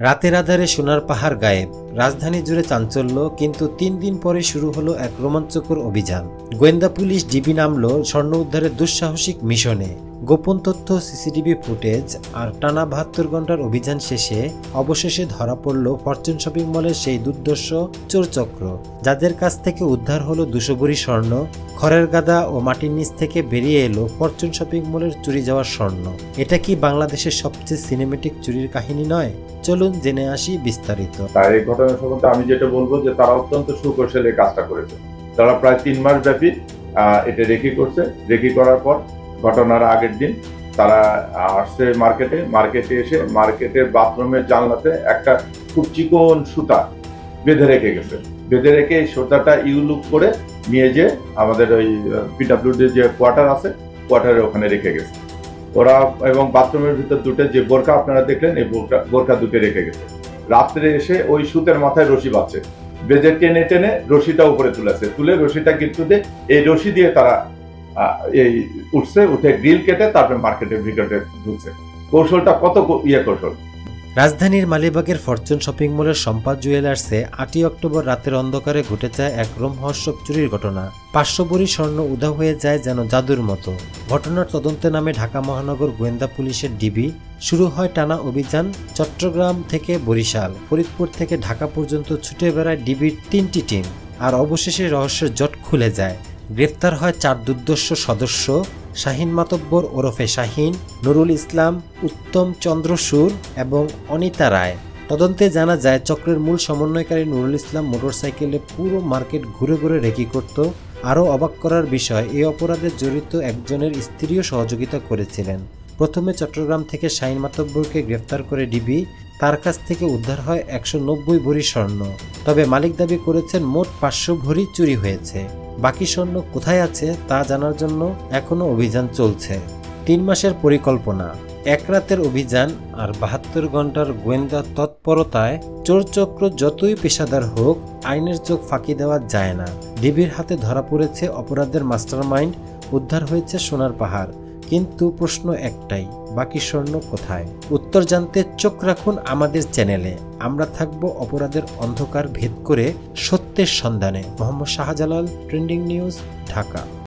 রাতের আধারে সোনার পাহাড় গায়েব, রাজধানী জুড়ে চাঞ্চল্য। কিন্তু 3 দিন পরে শুরু হলো এক রোমাঞ্চকর অভিযান। গোয়েন্দা পুলিশ ডিবি নামল স্বর্ণ উদ্ধারের দুঃসাহসিক মিশনে। গোপন তথ্য, সিসিটিভি ফুটেজ আর টানা 72 ঘন্টার অভিযান শেষে অবশেষে ধরা পড়ল ফরচুন শপিং মলের সেই দুর্ধর্ষ চোরচক্র, যাদের কাছ থেকে উদ্ধার হলো 200 ভরি স্বর্ণ। খড়ের গাদা ও মাটির নিচ থেকে বেরিয়ে এলো ফরচুন শপিং মলের চুরি যাওয়ার স্বর্ণ। এটা কি বাংলাদেশের সবচেয়ে সিনেমেটিক চুরির কাহিনী নয়? চলুন জেনে আসি বিস্তারিত। তার এই ঘটনা সম্বন্ধে আমি যেটা বলবো যে তারা অত্যন্ত সুকৌশলে কাজটা করেছে। তারা প্রায় 3 মাস ব্যাপী এটা রেকি করছে। রেকি করার পর ঘটনার আগের দিন তারা আসছে মার্কেটে এসে মার্কেটের বাথরুমের জানলাতে একটা খুব চিকন সুতা বেঁধে রেখে গেছে। বেঁধে রেখে এই সুতাটা ইউলুক করে নিয়ে যে আমাদের ওই পিডব্লিউডি যে কোয়ার্টার আছে, কোয়ার্টারে ওখানে রেখে গেছে ওরা। এবং বাথরুমের ভিতর দুটো যে বোরকা আপনারা দেখলেন, এই বোরকা দুটো রেখে গেছে। রাত্রে এসে ওই সুতের মাথায় রশি বাঁধছে, বেজে টেনে টেনে রশিটা উপরে তুলে রশিটা গিট্টুতে এই রশি দিয়ে তারা এই উঠে গ্রিল কেটে তারপরে মার্কেটের ভিতরে ঢুকছে। কৌশলটা কত কৌশল! রাজধানীর মালিবাগের ফরচুন শপিং মলের সম্পাদ জুয়েলার্সে 8 অক্টোবর রাতের অন্ধকারে ঘটে যায় এক রোমহর্ষক চুরির ঘটনা। 500 ভরি স্বর্ণ উধাও হয়ে যায় যেন জাদুর মতো। ঘটনার তদন্তে নামে ঢাকা মহানগর গোয়েন্দা পুলিশের ডিবি। শুরু হয় টানা অভিযান। চট্টগ্রাম থেকে বরিশাল, ফরিদপুর থেকে ঢাকা পর্যন্ত ছুটে বেড়ায় ডিবির 3টি টিম। আর অবশেষে রহস্যের জট খুলে যায়। গ্রেফতার হয় 4 দুর্ধর্ষ সদস্য: শাহিন মাতব্বর ওরফে শাহিন, নুরুল ইসলাম, উত্তম চন্দ্র সুর এবং অনিতা রায়। তদন্তে জানা যায় চক্রের মূল সমন্বয়কারী নুরুল ইসলাম মোটরসাইকেলে পুরো মার্কেট ঘুরে ঘুরে রেকি করত। আরও অবাক করার বিষয়, এই অপরাধে জড়িত একজনের স্ত্রীও সহযোগিতা করেছিলেন। প্রথমে চট্টগ্রাম থেকে শাহিন মাতব্বরকে গ্রেফতার করে ডিবি। তার কাছ থেকে উদ্ধার হয় 190 ভরি স্বর্ণ। তবে মালিক দাবি করেছেন মোট 500 ভরি চুরি হয়েছে। বাকি স্বর্ণ কোথায় আছে তা জানার জন্য এখনো অভিযান চলছে। 3 মাসের পরিকল্পনা, এক রাতের অভিযান আর 72 ঘন্টার গোয়েন্দা তৎপরতায় চোরচক্র যতই পেশাদার হোক, আইনের চোখ ফাঁকি দেওয়া যায় না। ডিবির হাতে ধরা পড়েছে অপরাধের মাস্টারমাইন্ড, উদ্ধার হয়েছে সোনার পাহাড়। কিন্তু প্রশ্ন একটাই, বাকি স্বর্ণ কোথায়? উত্তর জানতে চোখ রাখুন আমাদের চ্যানেলে। আমরা থাকব অপরাধের অন্ধকার ভেদ করে সত্যের সন্ধানে। Mohammad Shahjalal, trending news, Dhaka.